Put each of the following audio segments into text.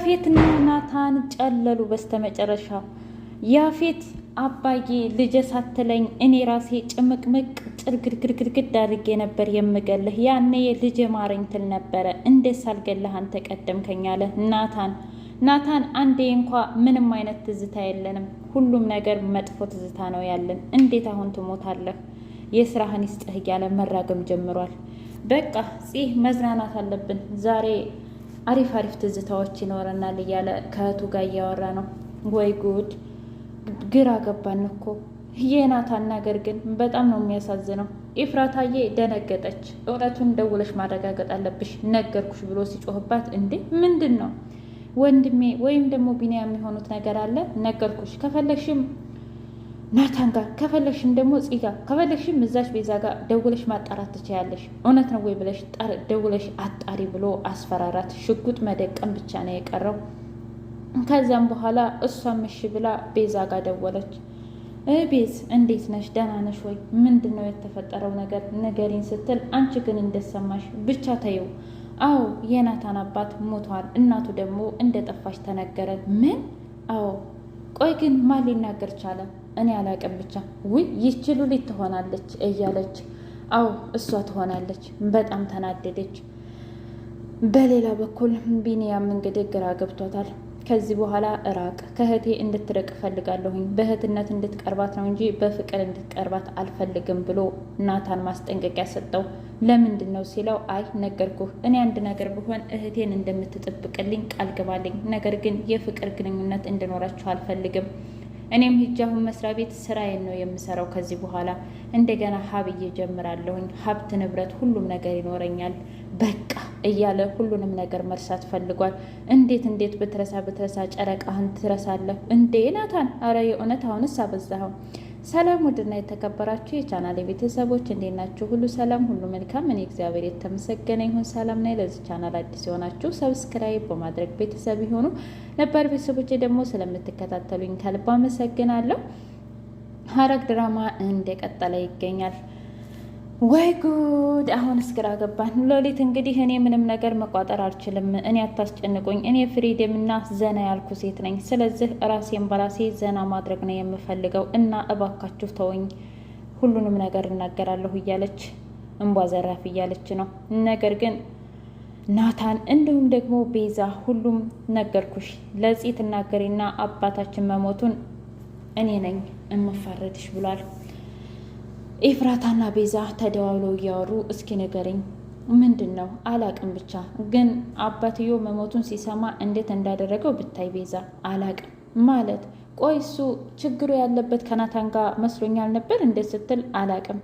ያፌትና ናታን ጨለሉ። በስተመጨረሻ ያፌት አባዬ ልጄ ሳትለኝ እኔ ራሴ ጭምቅምቅ ጭርግድግድግድ አድርጌ ነበር የምገልህ። ያኔ ልጄ ማረኝ ትል ነበረ። እንዴት ሳልገልህ አንተ ቀደምከኝ አለ ናታን አንዴ እንኳ ምንም አይነት ትዝታ የለንም፣ ሁሉም ነገር መጥፎ ትዝታ ነው ያለን። እንዴት አሁን ትሞታለህ? የስራህን ይስጥህ እያለ መራገም ጀምሯል። በቃ መዝናናት አለብን ዛሬ አሪፍ ትዝታዎች ይኖረናል እያለ ከእህቱ ጋር እያወራ ነው። ወይ ጉድ ግራ ገባን እኮ የናታን ነገር ግን በጣም ነው የሚያሳዝነው። ኢፍራታዬ ደነገጠች። እውነቱን ደውለሽ ማረጋገጥ አለብሽ ነገርኩሽ ብሎ ሲጮህባት፣ እንዴ ምንድን ነው ወንድሜ ወይም ደግሞ ቢኒያም የሚሆኑት ነገር አለ። ነገርኩሽ፣ ከፈለግሽም ናታን ጋር ከፈለግሽም ደግሞ ፂጋ ከፈለግሽም እዛች ቤዛ ጋር ደውለሽ ማጣራት ትችያለሽ። እውነት ነው ወይ ብለሽ ደውለሽ አጣሪ ብሎ አስፈራራት። ሽጉጥ መደቀም ብቻ ነው የቀረው። ከዚያም በኋላ እሷም እሺ ብላ ቤዛ ጋር ደወለች። ቤዝ እንዴት ነሽ? ደህና ነሽ ወይ? ምንድን ነው የተፈጠረው ነገር ንገሪኝ ስትል፣ አንቺ ግን እንደሰማሽ ብቻ ተይው። አዎ የናታን አባት ሞቷል፣ እናቱ ደግሞ እንደጠፋች ተነገረን። ምን? አዎ ቆይ ግን ማን ሊናገር ቻለ? እኔ አላቅም። ብቻ ውይ ይህች ሉሊት ትሆናለች እያለች፣ አዎ እሷ ትሆናለች። በጣም ተናደደች። በሌላ በኩል ቢኒያም እንግዲህ ግራ ገብቶታል። ከዚህ በኋላ እራቅ፣ ከእህቴ እንድትርቅ እፈልጋለሁኝ። በእህትነት እንድትቀርባት ነው እንጂ በፍቅር እንድትቀርባት አልፈልግም ብሎ ናታን ማስጠንቀቂያ ሰጠው። ለምንድን ነው ሲለው፣ አይ ነገርኩህ፣ እኔ አንድ ነገር ብሆን እህቴን እንደምትጠብቅልኝ ቃል ግባልኝ። ነገር ግን የፍቅር ግንኙነት እንድኖራችሁ አልፈልግም። እኔም ሂጅ አሁን መስሪያ ቤት ስራዬን ነው የምሰራው። ከዚህ በኋላ እንደገና ሀብዬ ጀምራለሁኝ። ሀብት ንብረት፣ ሁሉም ነገር ይኖረኛል በቃ እያለ ሁሉንም ነገር መርሳት ፈልጓል። እንዴት ብትረሳ ጨረቃህን ትረሳለህ እንዴ ናታን? አረ የእውነት አሁንስ አበዛኸው። ሰላም ውድና የተከበራችሁ የቻናል ቤተሰቦች እንዴት ናችሁ? ሁሉ ሰላም፣ ሁሉ መልካም። እኔ እግዚአብሔር የተመሰገነ ይሁን ሰላም ነኝ። ለዚህ ቻናል አዲስ የሆናችሁ ሰብስክራይብ በማድረግ ቤተሰብ ይሁኑ። ነባር ቤተሰቦች ደግሞ ስለምትከታተሉኝ ከልብ አመሰግናለሁ። ሐረግ ድራማ እንደቀጠለ ይገኛል። ወይ ጉድ! አሁንስ ግራ ገባን። ሎሊት እንግዲህ እኔ ምንም ነገር መቋጠር አልችልም፣ እኔ አታስጨንቁኝ፣ እኔ ፍሪደም እና ዘና ያልኩ ሴት ነኝ። ስለዚህ ራሴን በራሴ ዘና ማድረግ ነው የምፈልገው እና እባካችሁ ተወኝ፣ ሁሉንም ነገር እናገራለሁ እያለች እንቧ ዘራፍ እያለች ነው። ነገር ግን ናታን እንዲሁም ደግሞ ቤዛ ሁሉም ነገርኩሽ፣ ለዚህ ትናገሪና አባታችን መሞቱን እኔ ነኝ እምፋረድሽ ብሏል። ኤፍራታና ቤዛ ተደዋውለው እያወሩ፣ እስኪ ንገረኝ ምንድን ነው? አላቅም፣ ብቻ ግን አባትዮ መሞቱን ሲሰማ እንዴት እንዳደረገው ብታይ ቤዛ። አላቅም ማለት? ቆይ እሱ ችግሩ ያለበት ከናታን ጋር መስሎኛል ነበር እንዴት ስትል፣ አላቅም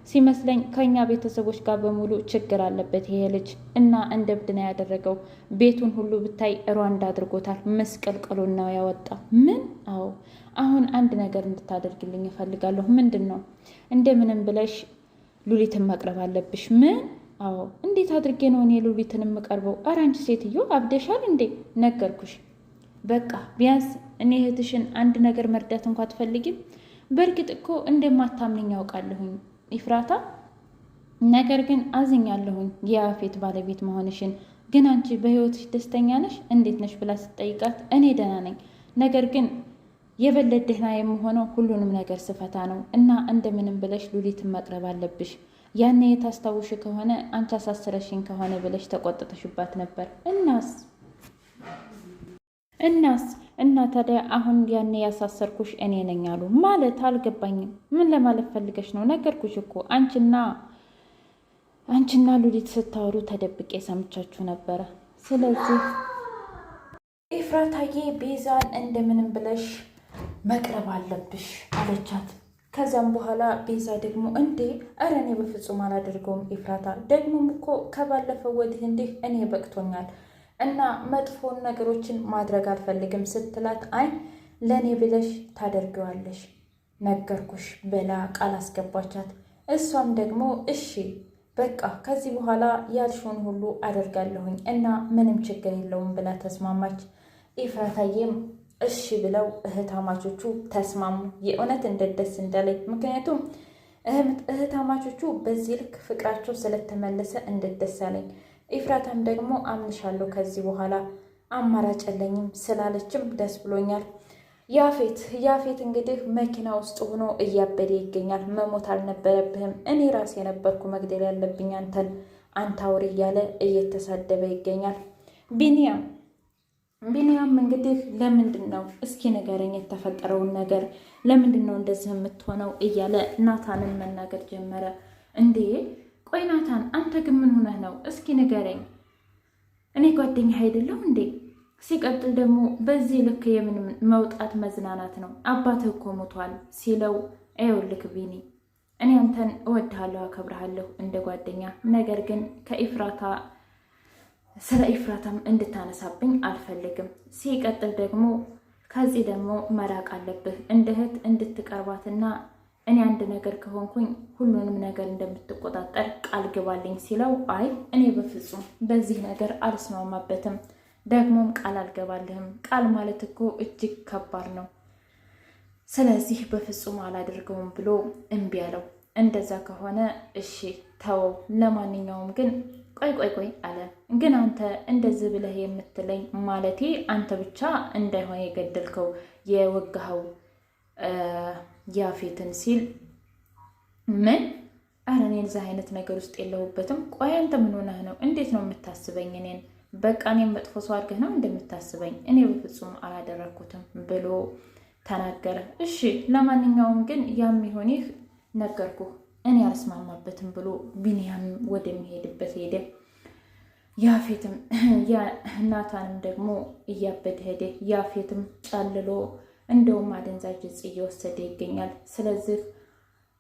ሲመስለኝ ከኛ ቤተሰቦች ጋር በሙሉ ችግር አለበት ይሄ ልጅ እና እንደ እብድ ነው ያደረገው። ቤቱን ሁሉ ብታይ ሩዋንዳ አድርጎታል። መስቀልቀሉን ነው ያወጣ። ምን? አዎ አሁን አንድ ነገር እንድታደርግልኝ እፈልጋለሁ። ምንድን ነው? እንደምንም ብለሽ ሉሊትን መቅረብ አለብሽ። ምን? አዎ እንዴት አድርጌ ነው እኔ ሉሊትን የምቀርበው? ኧረ አንቺ ሴትዮ አብደሻል እንዴ? ነገርኩሽ። በቃ ቢያንስ እኔ እህትሽን አንድ ነገር መርዳት እንኳ አትፈልጊም? በእርግጥ እኮ እንደማታምንኝ ያውቃለሁኝ ኢፍራታ፣ ነገር ግን አዝኛለሁኝ የያፌት ባለቤት መሆንሽን። ግን አንቺ በህይወትሽ ደስተኛ ነሽ? እንዴት ነሽ ብላ ስትጠይቃት፣ እኔ ደህና ነኝ፣ ነገር ግን የበለጠ ደህና የምሆነው ሁሉንም ነገር ስፈታ ነው እና እንደምንም ብለሽ ሉሊትን መቅረብ አለብሽ። ያኔ የታስታውሽ ከሆነ አንቺ አሳስረሽኝ ከሆነ ብለሽ ተቆጥተሽባት ነበር። እናስ እና ታዲያ አሁን ያኔ ያሳሰርኩሽ እኔ ነኝ አሉ ማለት? አልገባኝም። ምን ለማለት ፈልገሽ ነው? ነገርኩሽ እኮ አንቺና ሉሊት ስታወሩ ተደብቄ ሰምቻችሁ ነበረ። ስለዚህ ኤፍራታዬ ቤዛን እንደምንም ብለሽ መቅረብ አለብሽ አለቻት። ከዛም በኋላ ቤዛ ደግሞ እንዴ ኧረ እኔ በፍጹም አላደርገውም ኤፍራታ፣ ደግሞም እኮ ከባለፈው ወዲህ እንዲህ እኔ በቅቶኛል እና መጥፎን ነገሮችን ማድረግ አልፈልግም ስትላት፣ አይ ለእኔ ብለሽ ታደርገዋለሽ ነገርኩሽ ብላ ቃል አስገባቻት። እሷም ደግሞ እሺ በቃ ከዚህ በኋላ ያልሽውን ሁሉ አደርጋለሁኝ እና ምንም ችግር የለውም ብላ ተስማማች። ኤፍራታዬም እሺ ብለው እህታማቾቹ ተስማሙ። የእውነት እንዴት ደስ እንዳለኝ! ምክንያቱም እህታማቾቹ በዚህ ልክ ፍቅራቸው ስለተመለሰ እንዴት ደስ አለኝ። ኤፍራታም ደግሞ አምንሻለሁ ከዚህ በኋላ አማራጭ የለኝም ስላለችም ደስ ብሎኛል። ያፌት እንግዲህ መኪና ውስጥ ሆኖ እያበደ ይገኛል። መሞት አልነበረብህም፣ እኔ ራሴ የነበርኩ መግደል ያለብኝ አንተን፣ አንተ አውሬ እያለ እየተሳደበ ይገኛል። ቢኒያም እንግዲህ ለምንድን ነው እስኪ ንገረኝ የተፈጠረውን ነገር፣ ለምንድን ነው እንደዚህ የምትሆነው እያለ ናታንን መናገር ጀመረ። እንዴ ቆይ ናታን አንተ ግን ምን ሆነህ ነው? እስኪ ንገረኝ፣ እኔ ጓደኛ አይደለሁ እንዴ? ሲቀጥል ደግሞ በዚህ ልክ የምን መውጣት መዝናናት ነው? አባትህ እኮ ሞቷል ሲለው፣ ይኸውልህ ቢኒ እኔ አንተን እወድሃለሁ፣ አከብርሃለሁ እንደ ጓደኛ፣ ነገር ግን ስለ ኢፍራታም እንድታነሳብኝ አልፈልግም። ሲቀጥል ደግሞ ከዚህ ደግሞ መራቅ አለብህ፣ እንደ እህት እንድትቀርባትና እኔ አንድ ነገር ከሆንኩኝ ሁሉንም ነገር እንደምትቆጣጠር ቃል ግባልኝ ሲለው፣ አይ እኔ በፍጹም በዚህ ነገር አልስማማበትም፣ ደግሞም ቃል አልገባልህም። ቃል ማለት እኮ እጅግ ከባድ ነው፣ ስለዚህ በፍጹም አላደርገውም ብሎ እምቢ አለው። እንደዛ ከሆነ እሺ ተወው፣ ለማንኛውም ግን ቆይ አለ። ግን አንተ እንደዚህ ብለህ የምትለኝ ማለቴ አንተ ብቻ እንዳይሆን የገደልከው የወጋኸው ያፌትን ሲል፣ ምን? ኧረ እኔ እዛ አይነት ነገር ውስጥ የለሁበትም። ቆይ አንተ ምን ሆነህ ነው? እንዴት ነው የምታስበኝ እኔን? በቃ እኔም መጥፎ ሰው አድርገህ ነው እንደምታስበኝ? እኔ በፍጹም አላደረግኩትም ብሎ ተናገረ። እሺ ለማንኛውም ግን ያም ይሁን ይህ ነገርኩህ፣ እኔ አልስማማበትም ብሎ ቢኒያም ወደሚሄድበት ሄደ። ያፌትም ናታንም ደግሞ እያበደ ሄደ። ያፌትም ጨልሎ እንደውም አደንዛዥ እጽ እየወሰደ ይገኛል። ስለዚህ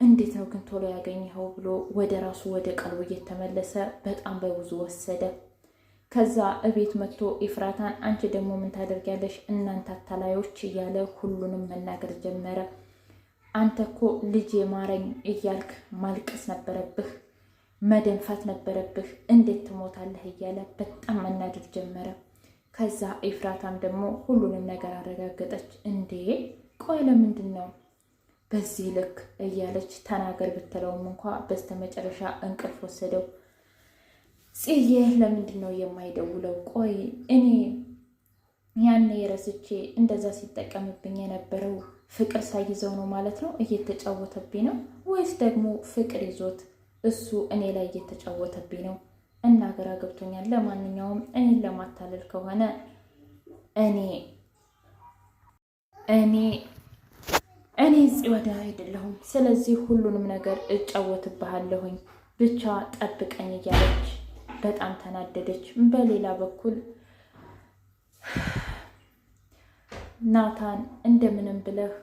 እንዴት ነው ግን ቶሎ ያገኘኸው ብሎ ወደ ራሱ ወደ ቀልቡ እየተመለሰ በጣም በብዙ ወሰደ። ከዛ እቤት መጥቶ ኢፍራታን አንቺ ደግሞ ምን ታደርጊያለሽ እናንተ አታላዮች እያለ ሁሉንም መናገር ጀመረ። አንተ እኮ ልጄ ማረኝ እያልክ ማልቀስ ነበረብህ፣ መደንፋት ነበረብህ፣ እንዴት ትሞታለህ እያለ በጣም መናደድ ጀመረ። ከዛ ኢፍራታም ደግሞ ሁሉንም ነገር አረጋገጠች። እንዴ ቆይ ለምንድን ነው በዚህ ልክ እያለች ተናገር ብትለውም እንኳ በስተመጨረሻ እንቅልፍ ወሰደው። ጽዬ ለምንድን ነው የማይደውለው? ቆይ እኔ ያኔ ረስቼ እንደዛ ሲጠቀምብኝ የነበረው ፍቅር ሳይዘው ነው ማለት ነው? እየተጫወተብኝ ነው ወይስ ደግሞ ፍቅር ይዞት እሱ እኔ ላይ እየተጫወተብኝ ነው? እና ግራ ገብቶኛል። ለማንኛውም እኔን ለማታለል ከሆነ እኔ ጽወዳ አይደለሁም። ስለዚህ ሁሉንም ነገር እጫወትብሃለሁኝ፣ ብቻ ጠብቀኝ እያለች በጣም ተናደደች። በሌላ በኩል ናታን እንደምንም ብለህ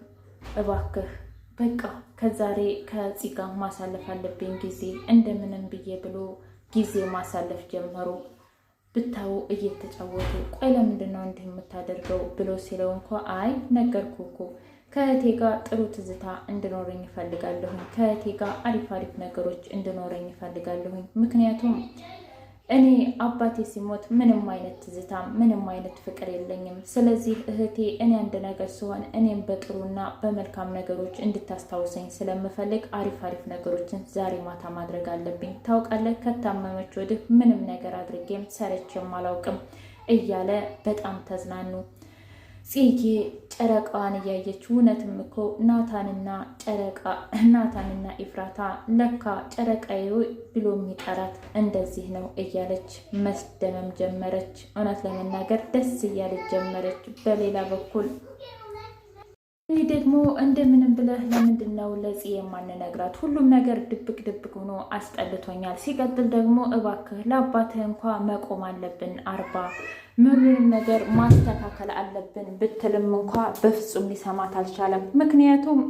እባክህ በቃ ከዛሬ ከዚህ ጋር ማሳለፍ አለብኝ ጊዜ እንደምንም ብዬ ብሎ ጊዜ ማሳለፍ ጀመሩ። ብታው እየተጫወቱ ቆይ ለምንድን ነው እንዲህ የምታደርገው ብሎ ሲለው እንኳ አይ ነገርኩ እኮ ከእህቴ ጋር ጥሩ ትዝታ እንድኖረኝ እፈልጋለሁኝ፣ ከእህቴ ጋር አሪፍ ነገሮች እንድኖረኝ እፈልጋለሁኝ። ምክንያቱም እኔ አባቴ ሲሞት ምንም አይነት ትዝታ ምንም አይነት ፍቅር የለኝም። ስለዚህ እህቴ እኔ አንድ ነገር ሲሆን እኔም በጥሩና በመልካም ነገሮች እንድታስታውሰኝ ስለምፈልግ አሪፍ ነገሮችን ዛሬ ማታ ማድረግ አለብኝ። ታውቃለህ ከታመመች ወዲህ ምንም ነገር አድርጌም ሰርቼም አላውቅም እያለ በጣም ተዝናኑ። ጽጌ ጨረቃዋን እያየች እውነትም እኮ ናታንና ኢፍራታ ለካ ጨረቃዬ ብሎ የሚጠራት እንደዚህ ነው እያለች መስደመም ጀመረች። እውነት ለመናገር ደስ እያለች ጀመረች። በሌላ በኩል ይህ ደግሞ እንደምንም ብለህ ለምንድን ነው ለጽ የማንነግራት? ሁሉም ነገር ድብቅ ሆኖ አስጠልቶኛል። ሲቀጥል ደግሞ እባክህ ለአባትህ እንኳ መቆም አለብን፣ ምንም ነገር ማስተካከል አለብን ብትልም እንኳ በፍጹም ሊሰማት አልቻለም። ምክንያቱም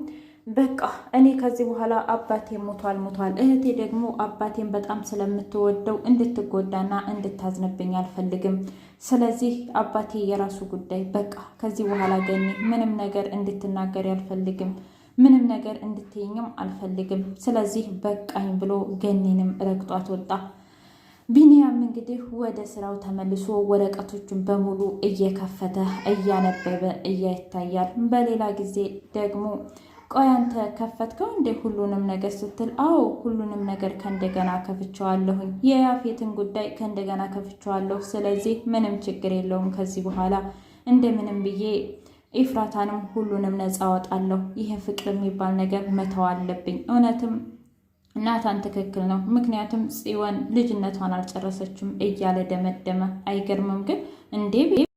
በቃ እኔ ከዚህ በኋላ አባቴ ሞቷል፣ እህቴ ደግሞ አባቴን በጣም ስለምትወደው እንድትጎዳና እንድታዝንብኝ አልፈልግም። ስለዚህ አባቴ የራሱ ጉዳይ፣ በቃ ከዚህ በኋላ ገኒ ምንም ነገር እንድትናገር አልፈልግም፣ ምንም ነገር እንድትይኝም አልፈልግም። ስለዚህ በቃኝ ብሎ ገኒንም ረግጧት ወጣ። ቢኒያም እንግዲህ ወደ ስራው ተመልሶ ወረቀቶቹን በሙሉ እየከፈተ እያነበበ ይታያል። በሌላ ጊዜ ደግሞ ቆይ አንተ ከፈትከው እንዴ ሁሉንም ነገር ስትል፣ አዎ ሁሉንም ነገር ከእንደገና ከፍቼዋለሁኝ። የያፌትን ጉዳይ ከእንደገና ከፍቼዋለሁ። ስለዚህ ምንም ችግር የለውም። ከዚህ በኋላ እንደምንም ብዬ ኤፍራታንም ሁሉንም ነፃ አወጣለሁ። ይህ ፍቅር የሚባል ነገር መተው አለብኝ። እውነትም ናታን ትክክል ነው። ምክንያቱም ጽዮን ልጅነቷን አልጨረሰችም እያለ ደመደመ። አይገርምም ግን እንዴ